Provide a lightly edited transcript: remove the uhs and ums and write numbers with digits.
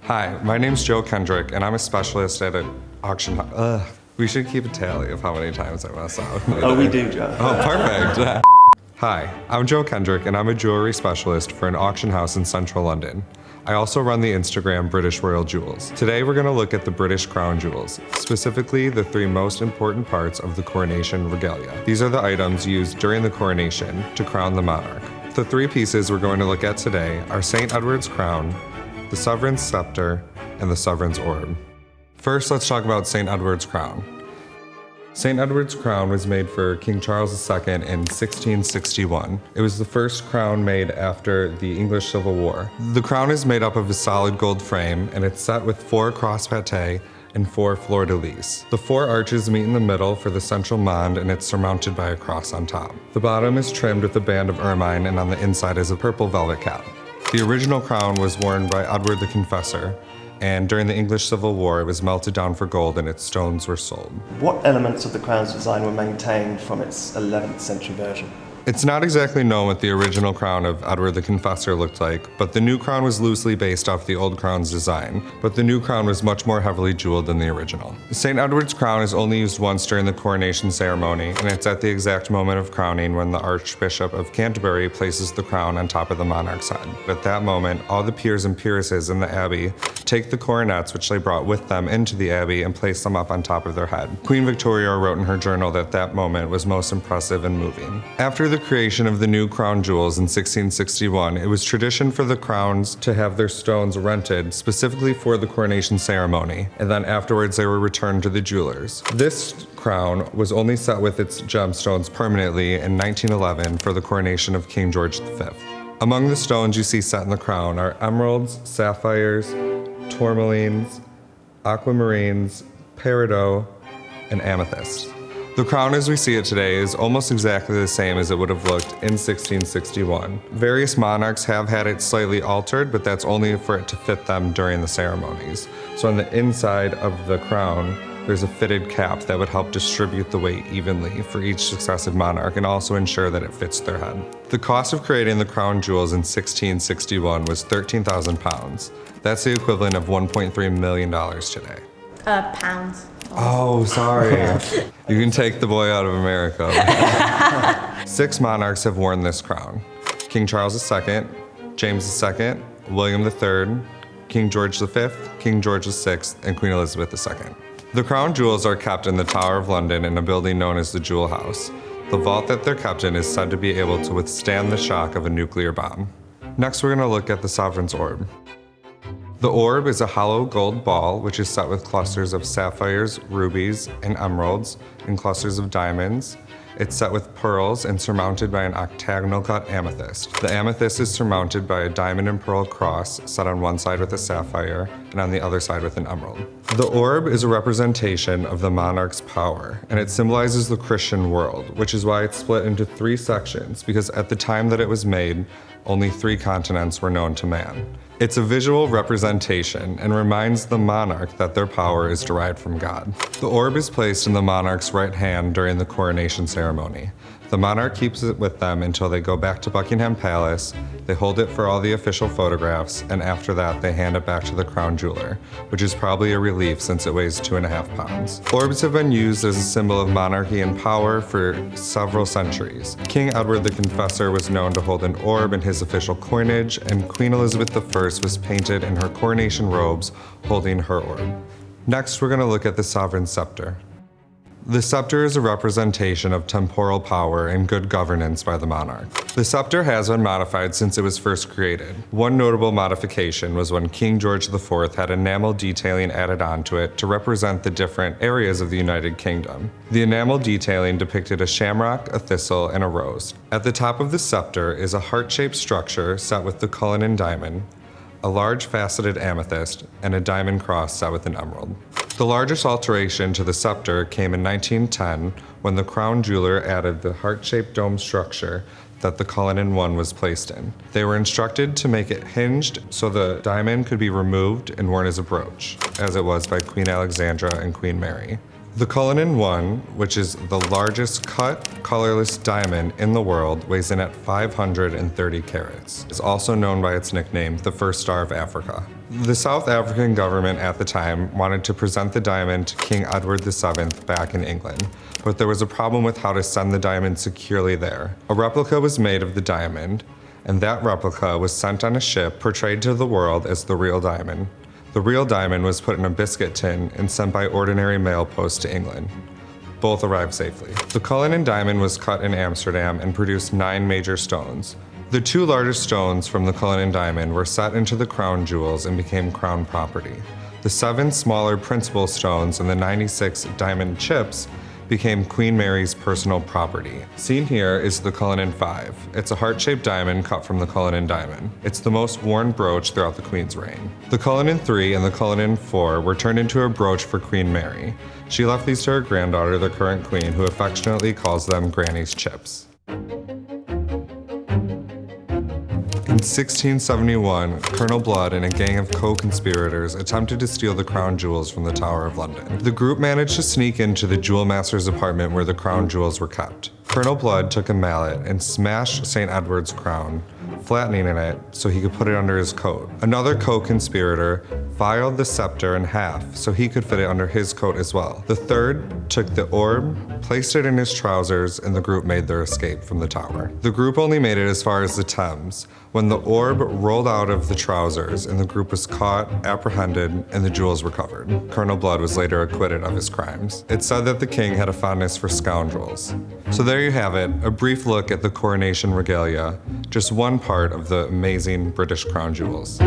Hi, my name's Joe Kendrick, and I'm a specialist at an auction house. We should keep a tally of how many times I mess up. Oh, we do, Joe. Oh, perfect. Hi, I'm Joe Kendrick, and I'm a jewelry specialist for an auction house in central London. I also run the Instagram British Royal Jewels. Today we're going to look at the British crown jewels, specifically the three most important parts of the Coronation Regalia. These are the items used during the coronation to crown the monarch. The three pieces we're going to look at today are St. Edward's crown, the Sovereign Scepter, and the Sovereign's orb. First, let's talk about St. Edward's crown. St. Edward's crown was made for King Charles II in 1661. It was the first crown made after the English Civil War. The crown is made up of a solid gold frame, and it's set with 4 cross pate and 4 fleur-de-lis. The 4 arches meet in the middle for the central mond, and it's surmounted by a cross on top. The bottom is trimmed with a band of ermine, and on the inside is a purple velvet cap. The original crown was worn by Edward the Confessor, and during the English Civil War, it was melted down for gold and its stones were sold. What elements of the crown's design were maintained from its 11th century version? It's not exactly known what the original crown of Edward the Confessor looked like, but the new crown was loosely based off the old crown's design, but the new crown was much more heavily jeweled than the original. St. Edward's crown is only used once during the coronation ceremony, and it's at the exact moment of crowning when the Archbishop of Canterbury places the crown on top of the monarch's head. At that moment, all the peers and peeresses in the abbey take the coronets which they brought with them into the abbey and place them up on top of their head. Queen Victoria wrote in her journal that that moment was most impressive and moving. After the creation of the new crown jewels in 1661, it was tradition for the crowns to have their stones rented specifically for the coronation ceremony, and then afterwards they were returned to the jewelers. This crown was only set with its gemstones permanently in 1911 for the coronation of King George V. Among the stones you see set in the crown are emeralds, sapphires, tourmalines, aquamarines, peridot, and amethyst. The crown as we see it today is almost exactly the same as it would have looked in 1661. Various monarchs have had it slightly altered, but that's only for it to fit them during the ceremonies. So on the inside of the crown, there's a fitted cap that would help distribute the weight evenly for each successive monarch and also ensure that it fits their head. The cost of creating the crown jewels in 1661 was £13,000. That's the equivalent of $1.3 million today. Pounds. Oh, sorry. You can take the boy out of America. 6 monarchs have worn this crown. King Charles II, James II, William III, King George V, King George VI, and Queen Elizabeth II. The crown jewels are kept in the Tower of London in a building known as the Jewel House. The vault that they're kept in is said to be able to withstand the shock of a nuclear bomb. Next, we're going to look at the Sovereign's orb. The orb is a hollow gold ball which is set with clusters of sapphires, rubies, and emeralds, and clusters of diamonds. It's set with pearls and surmounted by an octagonal cut amethyst. The amethyst is surmounted by a diamond and pearl cross set on one side with a sapphire and on the other side with an emerald. The orb is a representation of the monarch's power, and it symbolizes the Christian world, which is why it's split into 3 sections, because at the time that it was made, only 3 continents were known to man. It's a visual representation and reminds the monarch that their power is derived from God. The orb is placed in the monarch's right hand during the coronation ceremony. The monarch keeps it with them until they go back to Buckingham Palace, they hold it for all the official photographs, and after that they hand it back to the crown jeweler, which is probably a relief since it weighs 2.5 pounds. Orbs have been used as a symbol of monarchy and power for several centuries. King Edward the Confessor was known to hold an orb in his official coinage, and Queen Elizabeth I was painted in her coronation robes holding her orb. Next, we're going to look at the Sovereign Scepter. The scepter is a representation of temporal power and good governance by the monarch. The scepter has been modified since it was first created. One notable modification was when King George IV had enamel detailing added onto it to represent the different areas of the United Kingdom. The enamel detailing depicted a shamrock, a thistle, and a rose. At the top of the scepter is a heart-shaped structure set with the Cullinan diamond, a large faceted amethyst, and a diamond cross set with an emerald. The largest alteration to the scepter came in 1910 when the crown jeweler added the heart-shaped dome structure that the Cullinan one was placed in. They were instructed to make it hinged so the diamond could be removed and worn as a brooch, as it was by Queen Alexandra and Queen Mary. The Cullinan 1, which is the largest cut, colorless diamond in the world, weighs in at 530 carats. It's also known by its nickname, the First Star of Africa. The South African government at the time wanted to present the diamond to King Edward VII back in England, but there was a problem with how to send the diamond securely there. A replica was made of the diamond, and that replica was sent on a ship portrayed to the world as the real diamond. The real diamond was put in a biscuit tin and sent by ordinary mail post to England. Both arrived safely. The Cullinan diamond was cut in Amsterdam and produced 9 major stones. The 2 largest stones from the Cullinan diamond were set into the crown jewels and became crown property. The 7 smaller principal stones and the 96 diamond chips became Queen Mary's personal property. Seen here is the Cullinan 5. It's a heart-shaped diamond cut from the Cullinan diamond. It's the most worn brooch throughout the Queen's reign. The Cullinan 3 and the Cullinan 4 were turned into a brooch for Queen Mary. She left these to her granddaughter, the current queen, who affectionately calls them Granny's chips. In 1671, Colonel Blood and a gang of co-conspirators attempted to steal the crown jewels from the Tower of London. The group managed to sneak into the jewel master's apartment where the crown jewels were kept. Colonel Blood took a mallet and smashed St. Edward's crown, flattening it so he could put it under his coat. Another co-conspirator filed the scepter in half so he could fit it under his coat as well. The third took the orb, placed it in his trousers, and the group made their escape from the tower. The group only made it as far as the Thames, when the orb rolled out of the trousers and the group was caught, apprehended, and the jewels recovered. Colonel Blood was later acquitted of his crimes. It's said that the king had a fondness for scoundrels. So there you have it, a brief look at the Coronation Regalia, just one part of the amazing British crown jewels.